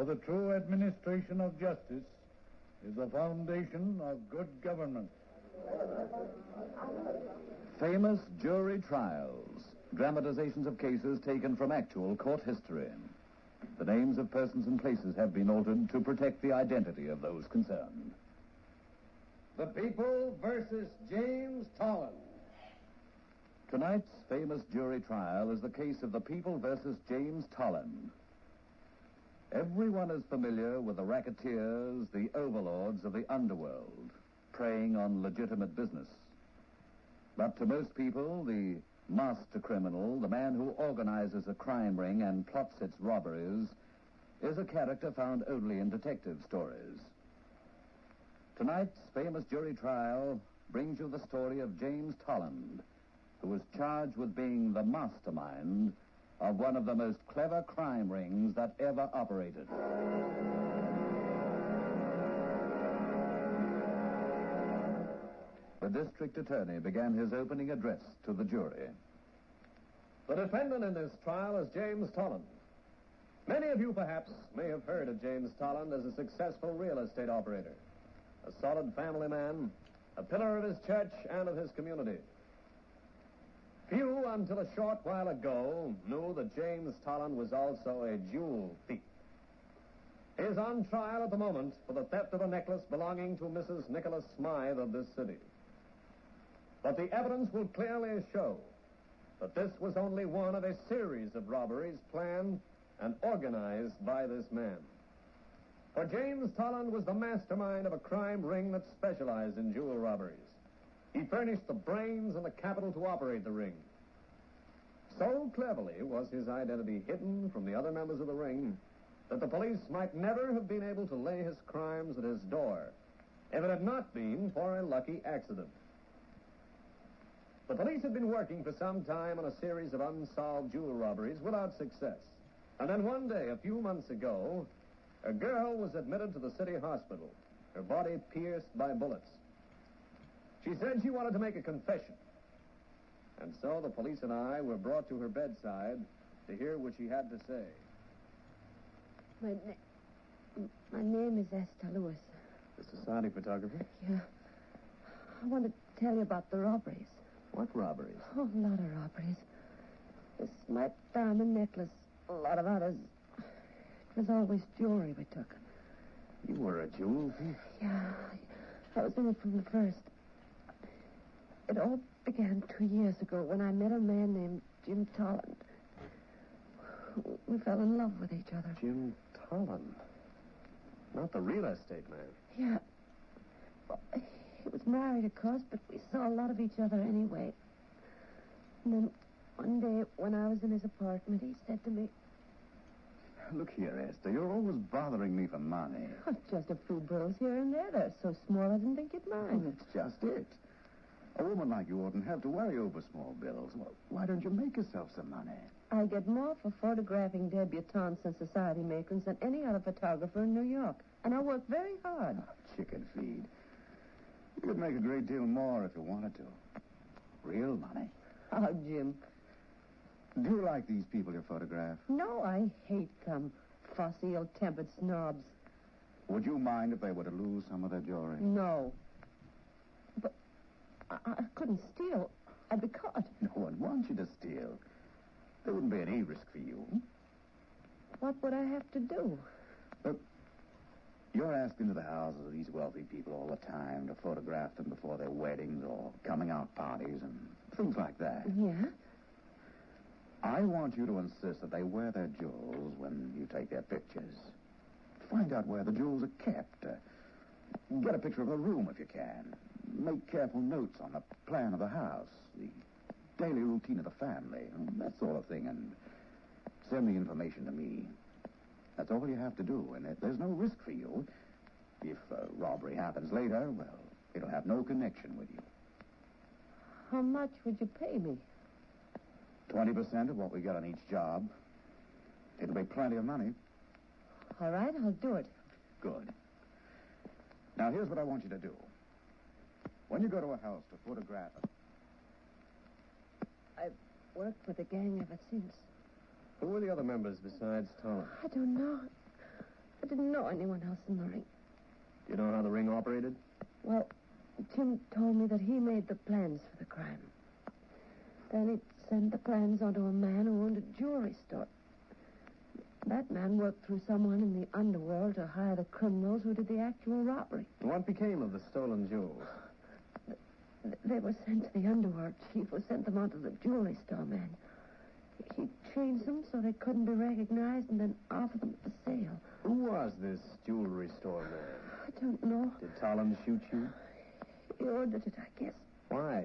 the true administration of justice is the foundation of good government. Famous jury trials, dramatizations of cases taken from actual court history. The names of persons and places have been altered to protect the identity of those concerned. The People versus James Talland. Tonight's famous jury trial is the case of the People versus James Talland. Everyone is familiar with the racketeers, the overlords of the underworld, preying on legitimate business. But to most people, the master criminal, the man who organizes a crime ring and plots its robberies, is a character found only in detective stories. Tonight's famous jury trial brings you the story of James Talland, who was charged with being the mastermind of one of the most clever crime rings that ever operated. The district attorney began his opening address to the jury. The defendant in this trial is James Talland. Many of you, perhaps, may have heard of James Talland as a successful real estate operator, a solid family man, a pillar of his church and of his community. Few, until a short while ago, knew that James Talland was also a jewel thief. He is on trial at the moment for the theft of a necklace belonging to Mrs. Nicholas Smythe of this city. But the evidence will clearly show that this was only one of a series of robberies planned and organized by this man. For James Talland was the mastermind of a crime ring that specialized in jewel robberies. He furnished the brains and the capital to operate the ring. So cleverly was his identity hidden from the other members of the ring that the police might never have been able to lay his crimes at his door if it had not been for a lucky accident. The police had been working for some time on a series of unsolved jewel robberies without success. And then one day, a few months ago, a girl was admitted to the city hospital, her body pierced by bullets. She said she wanted to make a confession. And so the police and I were brought to her bedside to hear what she had to say. My name is Esther Lewis. The society photographer? Yeah. I want to tell you about the robberies. What robberies? Oh, a lot of robberies. This Smythe diamond necklace, a lot of others. It was always jewelry we took. You were a jewel thief? Yeah, I was in it from the first. It all began 2 years ago when I met a man named Jim Talland. We fell in love with each other. Jim Talland? Not the real estate man? Yeah. Well, he was married, of course, but we saw a lot of each other anyway. And then one day, when I was in his apartment, he said to me... Look here, Esther, you're always bothering me for money. Oh, just a few bills here and there. They're so small I didn't think you'd mind. That's just it. A woman like you oughtn't have to worry over small bills. Well, why don't you make yourself some money? I get more for photographing debutantes and society matrons than any other photographer in New York. And I work very hard. Oh, chicken feed. You could make a great deal more if you wanted to. Real money. Oh, Jim. Do you like these people you photograph? No, I hate them. Fussy, ill-tempered snobs. Would you mind if they were to lose some of their jewelry? No. But I couldn't steal. I'd be caught. No one wants you to steal. There wouldn't be any risk for you. What would I have to do? Look, you're asked into the houses of these wealthy people all the time to photograph them before their weddings or coming out parties and things like that. Yeah? I want you to insist that they wear their jewels when you take their pictures. Find out where the jewels are kept. Get a picture of a room if you can. Make careful notes on the plan of the house, the daily routine of the family, that sort of thing, and send the information to me. That's all you have to do, and there's no risk for you. If a robbery happens later, well, it'll have no connection with you. How much would you pay me? 20% of what we get on each job. It'll be plenty of money. All right, I'll do it. Good. Now, here's what I want you to do. When you go to a house to photograph it... I've worked with the gang ever since. Who were the other members besides Talland? I don't know. I didn't know anyone else in the ring. Do you know how the ring operated? Well, Jim told me that he made the plans for the crime. Then he sent the plans on to a man who owned a jewelry store. That man worked through someone in the underworld to hire the criminals who did the actual robbery. What became of the stolen jewels? They were sent to the underworld chief, who sent them on to the jewelry store man. He changed them so they couldn't be recognized and then offered them for sale. Who was this jewelry store man? I don't know. Did Talland shoot you? He ordered it, I guess. Why?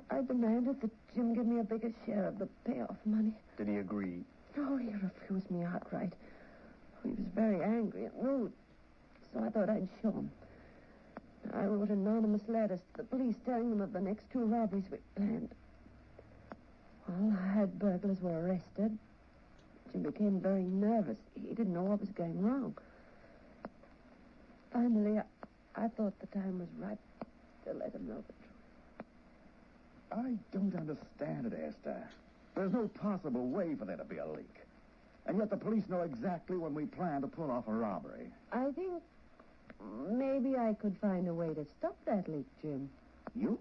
I demanded that Jim give me a bigger share of the payoff money. Did he agree? No, he refused me outright. He was very angry and rude, so I thought I'd show him. I wrote anonymous letters to the police telling them of the next 2 robberies we planned. Well, the hired burglars were arrested. Jim became very nervous. He didn't know what was going wrong. Finally, I thought the time was right to let him know the truth. I don't understand it, Esther. There's no possible way for there to be a leak. And yet the police know exactly when we plan to pull off a robbery. I think maybe I could find a way to stop that leak, Jim. You?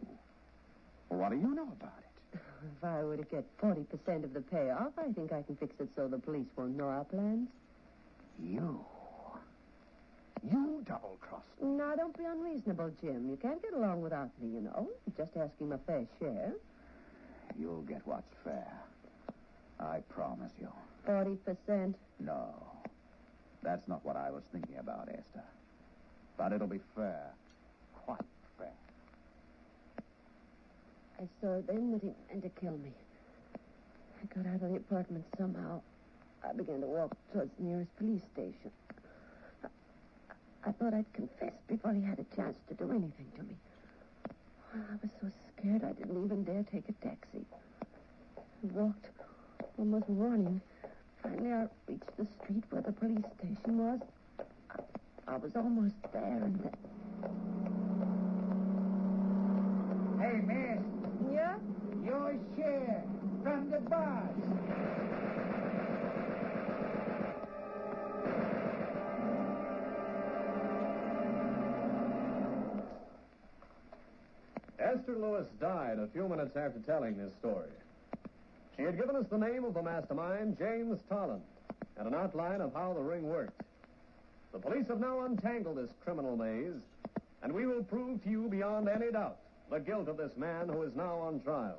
Well, what do you know about it? If I were to get 40% of the payoff, I think I can fix it so the police won't know our plans. You double-crossed. Now, don't be unreasonable, Jim. You can't get along without me, you know. Just asking my fair share. You'll get what's fair. I promise you. 40%. No. That's not what I was thinking about, Esther. But it'll be fair. Quite fair. I saw then that he meant to kill me. I got out of the apartment somehow. I began to walk towards the nearest police station. I thought I'd confess before he had a chance to do anything to me. I was so scared I didn't even dare take a taxi. I walked, almost running. Finally, I reached the street where the police station was. I was almost there, and then... Hey, miss, Yeah? your share from the boss. Esther Lewis died a few minutes after telling this story. She had given us the name of the mastermind, James Talland, and an outline of how the ring worked. The police have now untangled this criminal maze, and we will prove to you beyond any doubt the guilt of this man who is now on trial.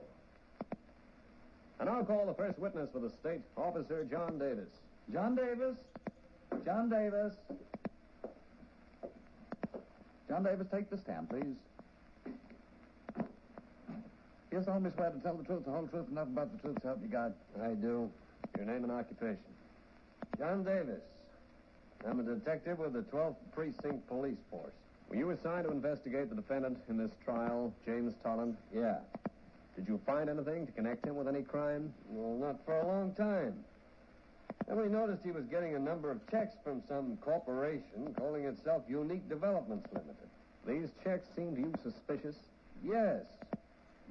And I'll call the first witness for the state, Officer John Davis. John Davis? John Davis? John Davis, take the stand, please. You solemnly swear to tell the truth, the whole truth, and nothing but the truth, so help you God. I do. Your name and occupation? John Davis. I'm a detective with the 12th Precinct Police Force. Were you assigned to investigate the defendant in this trial, James Talland? Yeah. Did you find anything to connect him with any crime? Well, not for a long time. Then we noticed he was getting a number of checks from some corporation calling itself Unique Developments Limited. These checks seem to you suspicious? Yes.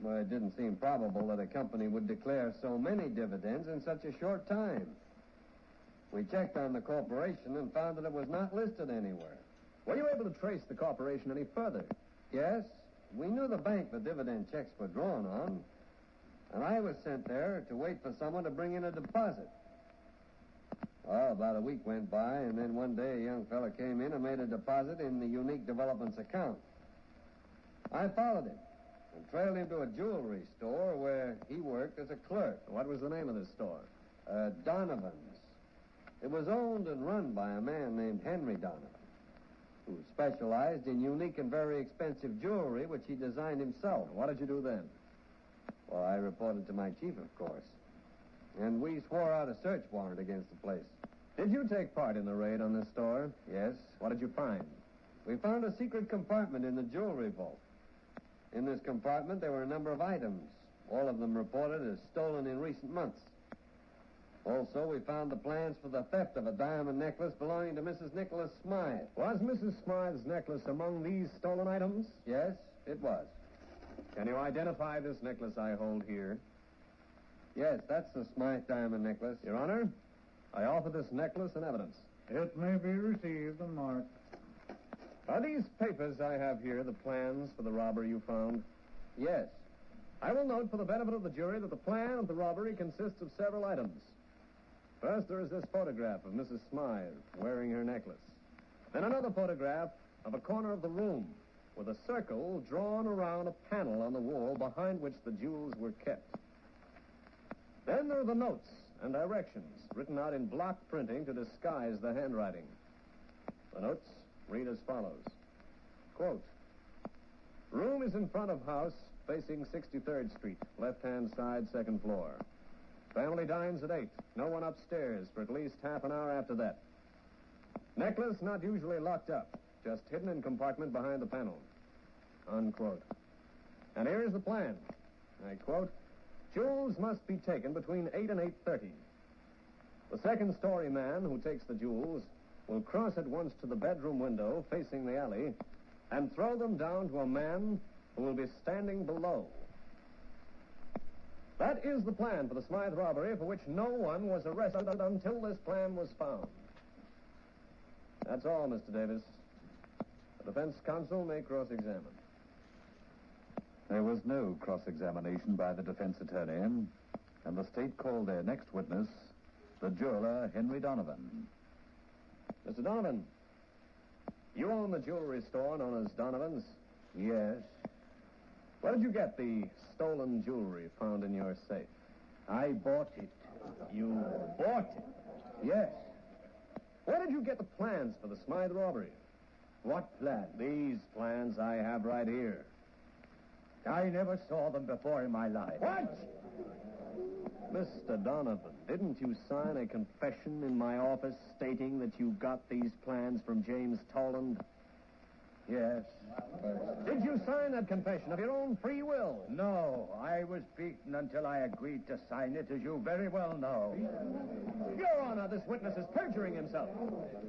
Well, it didn't seem probable that a company would declare so many dividends in such a short time. We checked on the corporation and found that it was not listed anywhere. Were you able to trace the corporation any further? Yes, we knew the bank the dividend checks were drawn on, and I was sent there to wait for someone to bring in a deposit. Well, about a week went by, and then one day a young fella came in and made a deposit in the Unique Developments account. I followed him and trailed him to a jewelry store where he worked as a clerk. What was the name of this store? Donovan's. It was owned and run by a man named Henry Donovan, who specialized in unique and very expensive jewelry, which he designed himself. What did you do then? Well, I reported to my chief, of course. And we swore out a search warrant against the place. Did you take part in the raid on this store? Yes. What did you find? We found a secret compartment in the jewelry vault. In this compartment, there were a number of items, all of them reported as stolen in recent months. Also, we found the plans for the theft of a diamond necklace belonging to Mrs. Nicholas Smythe. Was Mrs. Smythe's necklace among these stolen items? Yes, it was. Can you identify this necklace I hold here? Yes, that's the Smythe diamond necklace. Your Honor, I offer this necklace in evidence. It may be received and marked. Are these papers I have here the plans for the robbery you found? Yes. I will note for the benefit of the jury that the plan of the robbery consists of several items. First, there is this photograph of Mrs. Smythe wearing her necklace. Then another photograph of a corner of the room with a circle drawn around a panel on the wall behind which the jewels were kept. Then there are the notes and directions written out in block printing to disguise the handwriting. The notes read as follows. Quote, room is in front of house facing 63rd Street, left-hand side, second floor. Family dines at 8. No one upstairs for at least half an hour after that. Necklace not usually locked up, just hidden in compartment behind the panel. Unquote. And here is the plan. I quote, jewels must be taken between 8 and 8:30. The second-story man who takes the jewels will cross at once to the bedroom window facing the alley and throw them down to a man who will be standing below. That is the plan for the Smythe robbery, for which no one was arrested until this plan was found. That's all, Mr. Davis. The defense counsel may cross-examine. There was no cross-examination by the defense attorney, and the state called their next witness, the jeweler, Henry Donovan. Mr. Donovan, you own the jewelry store known as Donovan's? Yes. Where did you get the stolen jewelry found in your safe? I bought it. You bought it? Yes. Where did you get the plans for the Smythe robbery? What plan? These plans I have right here. I never saw them before in my life. What? Mr. Donovan, didn't you sign a confession in my office stating that you got these plans from James Talland? Yes. Did you sign that confession of your own free will? No, I was beaten until I agreed to sign it, as you very well know. Your Honor, this witness is perjuring himself.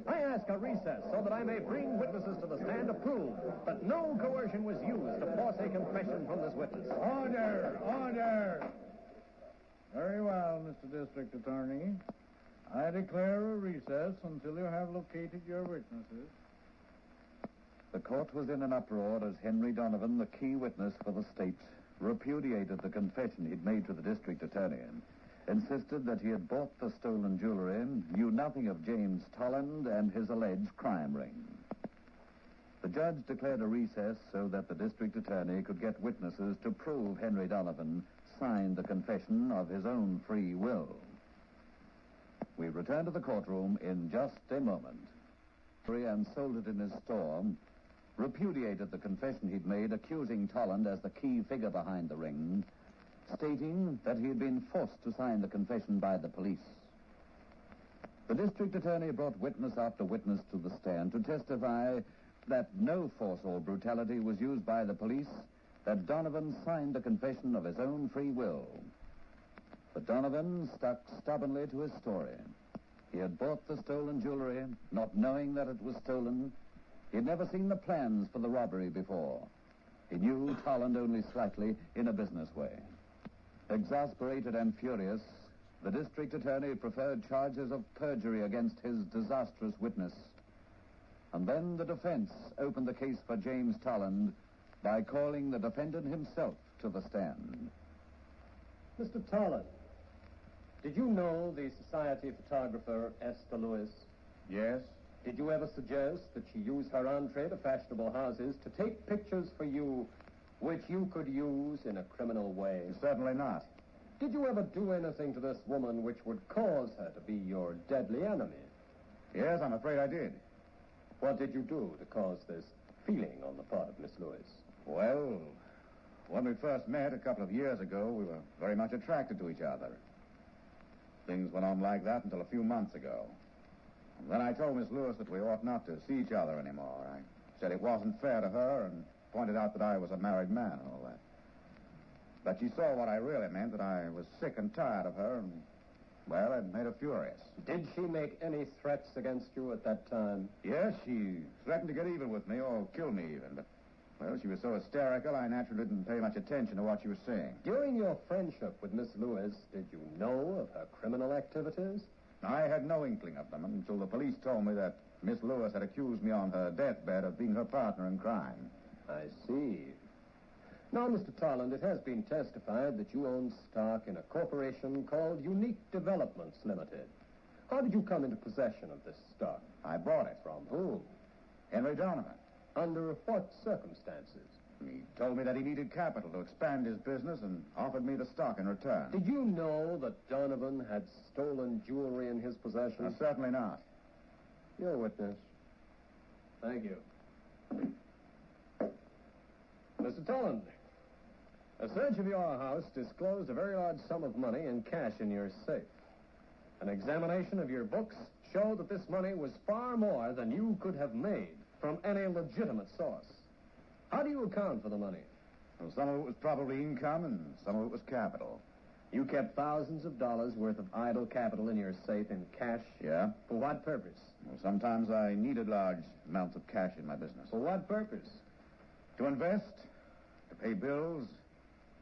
I ask a recess so that I may bring witnesses to the stand to prove that no coercion was used to force a confession from this witness. Order! Order! Very well, Mr. District Attorney. I declare a recess until you have located your witnesses. The court was in an uproar as Henry Donovan, the key witness for the state, repudiated the confession he'd made to the district attorney and insisted that he had bought the stolen jewelry, knew nothing of James Talland and his alleged crime ring. The judge declared a recess so that the district attorney could get witnesses to prove Henry Donovan signed the confession of his own free will. We return to the courtroom in just a moment. And sold it in his store, repudiated the confession he'd made, accusing Talland as the key figure behind the ring, stating that he had been forced to sign the confession by the police. The district attorney brought witness after witness to the stand to testify that no force or brutality was used by the police, that Donovan signed the confession of his own free will. But Donovan stuck stubbornly to his story. He had bought the stolen jewelry, not knowing that it was stolen. He had never seen the plans for the robbery before. He knew Talland only slightly in a business way. Exasperated and furious, the district attorney preferred charges of perjury against his disastrous witness. And then the defense opened the case for James Talland by calling the defendant himself to the stand. Mr. Talland, did you know the society photographer Esther Lewis? Yes? Did you ever suggest that she use her entree to fashionable houses to take pictures for you which you could use in a criminal way? Certainly not. Did you ever do anything to this woman which would cause her to be your deadly enemy? Yes, I'm afraid I did. What did you do to cause this feeling on the part of Miss Lewis? Well, when we first met a couple of years ago, we were very much attracted to each other. Things went on like that until a few months ago. And then I told Miss Lewis that we ought not to see each other anymore. I said it wasn't fair to her and pointed out that I was a married man and all that. But she saw what I really meant, that I was sick and tired of her, and, well, it made her furious. Did she make any threats against you at that time? Yes, she threatened to get even with me or kill me even, but, well, she was so hysterical, I naturally didn't pay much attention to what she was saying. During your friendship with Miss Lewis, did you know of her criminal activities? I had no inkling of them until the police told me that Miss Lewis had accused me on her deathbed of being her partner in crime. I see. Now, Mr. Talland, it has been testified that you own stock in a corporation called Unique Developments Limited. How did you come into possession of this stock? I bought it. From whom? Henry Donovan. Under what circumstances? He told me that he needed capital to expand his business and offered me the stock in return. Did you know that Donovan had stolen jewelry in his possession? Certainly not. Your witness. Thank you. Mr. Talland, a search of your house disclosed a very large sum of money in cash in your safe. An examination of your books showed that this money was far more than you could have made from any legitimate source. How do you account for the money? Well, some of it was probably income and some of it was capital. You kept thousands of dollars worth of idle capital in your safe in cash? Yeah? For what purpose? Well, sometimes I needed large amounts of cash in my business. For what purpose? To invest, to pay bills,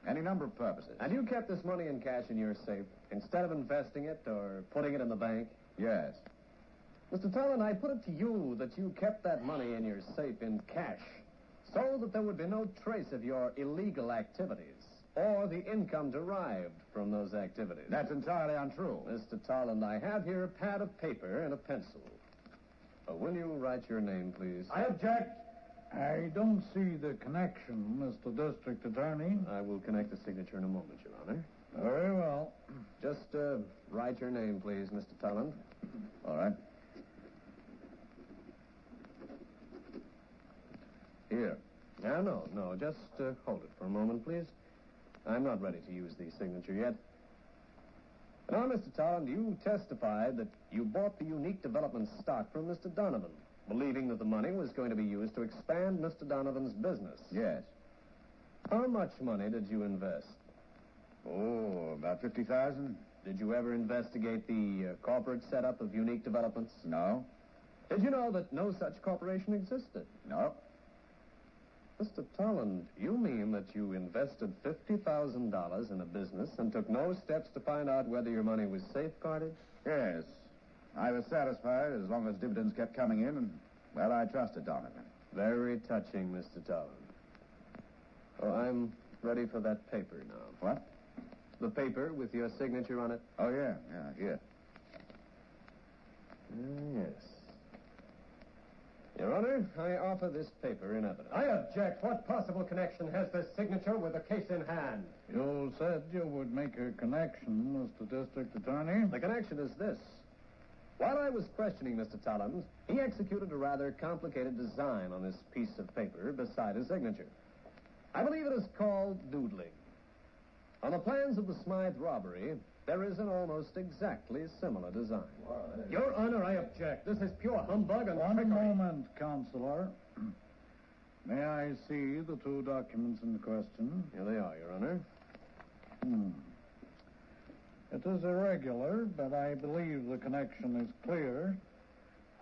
any number of purposes. And you kept this money in cash in your safe instead of investing it or putting it in the bank? Yes. Mr. Talland, I put it to you that you kept that money in your safe in cash so that there would be no trace of your illegal activities or the income derived from those activities. That's entirely untrue. Mr. Talland, I have here a pad of paper and a pencil. Will you write your name, please? I object. I don't see the connection, Mr. District Attorney. I will connect the signature in a moment, Your Honor. Very well. Just write your name, please, Mr. Talland. All right. Here. No. Just hold it for a moment, please. I'm not ready to use the signature yet. Now, Mr. Talland, you testified that you bought the Unique Development stock from Mr. Donovan, believing that the money was going to be used to expand Mr. Donovan's business. Yes. How much money did you invest? Oh, about $50,000. Did you ever investigate the corporate setup of Unique Developments? No. Did you know that no such corporation existed? No. Mr. Talland, you mean that you invested $50,000 in a business and took no steps to find out whether your money was safeguarded? Yes. I was satisfied as long as dividends kept coming in, and, well, I trusted Donovan. Very touching, Mr. Talland. Oh, I'm ready for that paper now. What? The paper with your signature on it? Oh, yeah, here. Yes. Your Honor, I offer this paper in evidence. I object. What possible connection has this signature with the case in hand? You said you would make a connection, Mr. District Attorney. The connection is this. While I was questioning Mr. Talland, he executed a rather complicated design on this piece of paper beside his signature. I believe it is called doodling. On the plans of the Smythe robbery, there is an almost exactly similar design. Your Honor, I object. This is pure humbug and One trickery. moment, Counselor. May I see the two documents in question? Here they are, Your Honor. It is irregular, but I believe the connection is clear.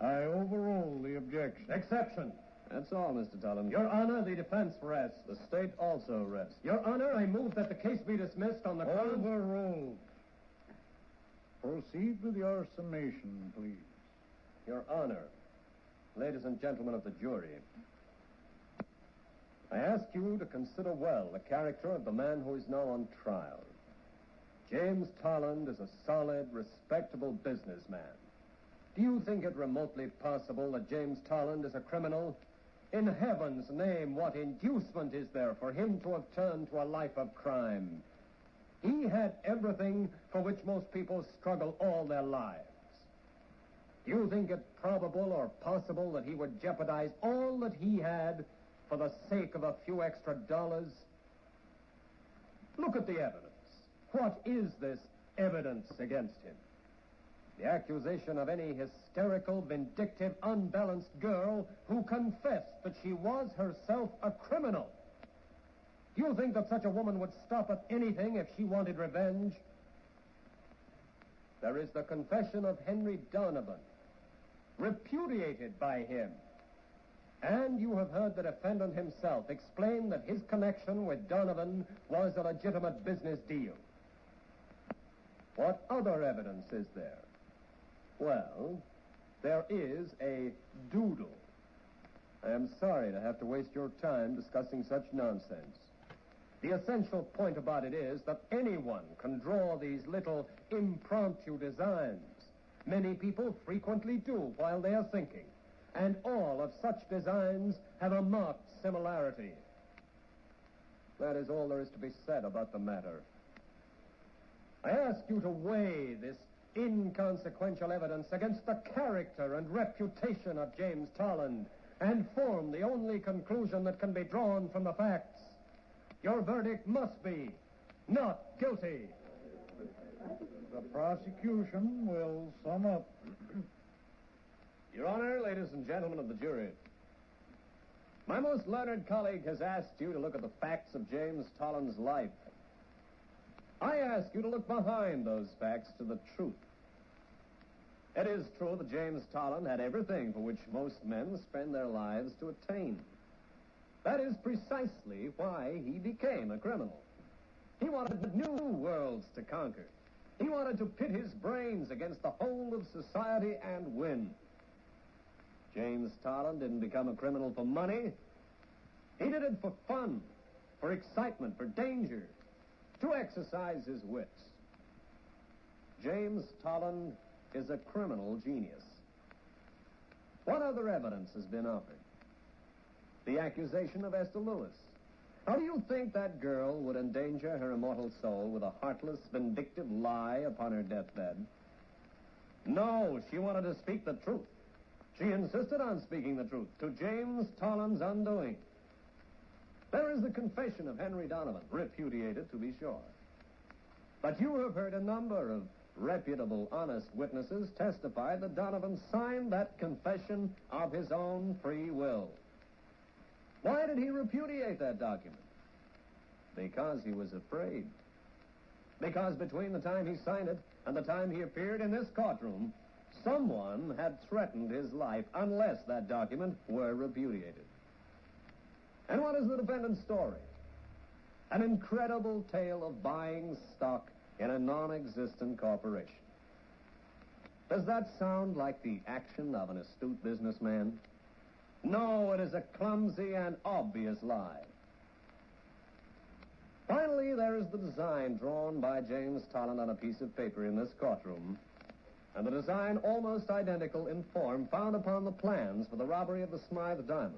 I overrule the objection. Exception. That's all, Mr. Talland. Your Honor, the defense rests. The state also rests. Your Honor, I move that the case be dismissed on the grounds... Overruled. Proceed with your summation, please. Your Honor, ladies and gentlemen of the jury, I ask you to consider well the character of the man who is now on trial. James Talland is a solid, respectable businessman. Do you think it remotely possible that James Talland is a criminal? In heaven's name, what inducement is there for him to have turned to a life of crime? He had everything for which most people struggle all their lives. Do you think it probable or possible that he would jeopardize all that he had for the sake of a few extra dollars? Look at the evidence. What is this evidence against him? The accusation of any hysterical, vindictive, unbalanced girl who confessed that she was herself a criminal. Do you think that such a woman would stop at anything if she wanted revenge? There is the confession of Henry Donovan, repudiated by him. And you have heard the defendant himself explain that his connection with Donovan was a legitimate business deal. What other evidence is there? Well, there is a doodle. I am sorry to have to waste your time discussing such nonsense. The essential point about it is that anyone can draw these little impromptu designs. Many people frequently do while they are thinking. And all of such designs have a marked similarity. That is all there is to be said about the matter. I ask you to weigh this inconsequential evidence against the character and reputation of James Talland and form the only conclusion that can be drawn from the facts. Your verdict must be not guilty. The prosecution will sum up. Your Honor, ladies and gentlemen of the jury, my most learned colleague has asked you to look at the facts of James Talland's life. I ask you to look behind those facts to the truth. It is true that James Talland had everything for which most men spend their lives to attain. That is precisely why he became a criminal. He wanted new worlds to conquer. He wanted to pit his brains against the whole of society and win. James Talland didn't become a criminal for money. He did it for fun, for excitement, for danger, to exercise his wits. James Talland is a criminal genius. What other evidence has been offered? The accusation of Esther Lewis. How do you think that girl would endanger her immortal soul with a heartless, vindictive lie upon her deathbed? No, she wanted to speak the truth. She insisted on speaking the truth, to James Talland's undoing. There is the confession of Henry Donovan, repudiated to be sure. But you have heard a number of reputable, honest witnesses testify that Donovan signed that confession of his own free will. Why did he repudiate that document? Because he was afraid. Because between the time he signed it and the time he appeared in this courtroom, someone had threatened his life unless that document were repudiated. And what is the defendant's story? An incredible tale of buying stock in a non-existent corporation. Does that sound like the action of an astute businessman? No, it is a clumsy and obvious lie. Finally, there is the design drawn by James Talland on a piece of paper in this courtroom, and the design almost identical in form found upon the plans for the robbery of the Smythe diamonds.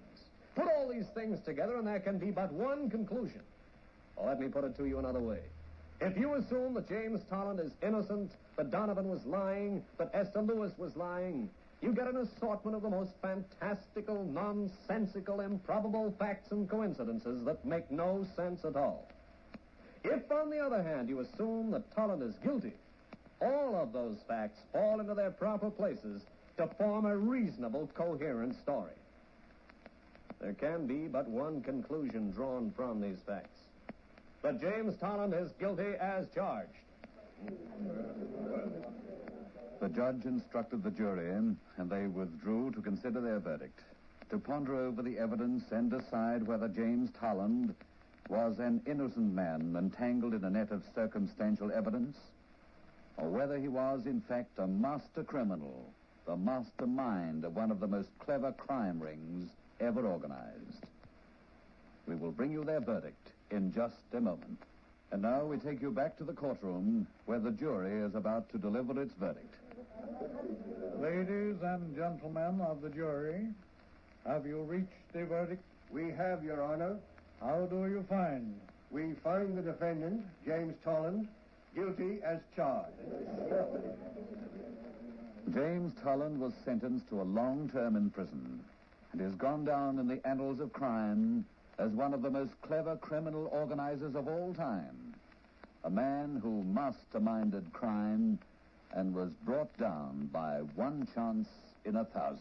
Put all these things together, and there can be but one conclusion. Well, let me put it to you another way. If you assume that James Talland is innocent, that Donovan was lying, that Esther Lewis was lying, you get an assortment of the most fantastical, nonsensical, improbable facts and coincidences that make no sense at all. If, on the other hand, you assume that Talland is guilty, all of those facts fall into their proper places to form a reasonable, coherent story. There can be but one conclusion drawn from these facts: that James Talland is guilty as charged. The judge instructed the jury, and they withdrew to consider their verdict, to ponder over the evidence and decide whether James Talland was an innocent man entangled in a net of circumstantial evidence, or whether he was, in fact, a master criminal, the mastermind of one of the most clever crime rings ever organized. We will bring you their verdict in just a moment. And now we take you back to the courtroom where the jury is about to deliver its verdict. Ladies and gentlemen of the jury, have you reached a verdict? We have, Your Honor. How do you find? We find the defendant, James Talland, guilty as charged. James Talland was sentenced to a long term in prison and has gone down in the annals of crime as one of the most clever criminal organizers of all time. A man who masterminded crime and was brought down by one chance in 1,000.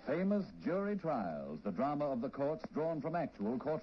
Famous Jury Trials, the drama of the courts drawn from actual courtrooms.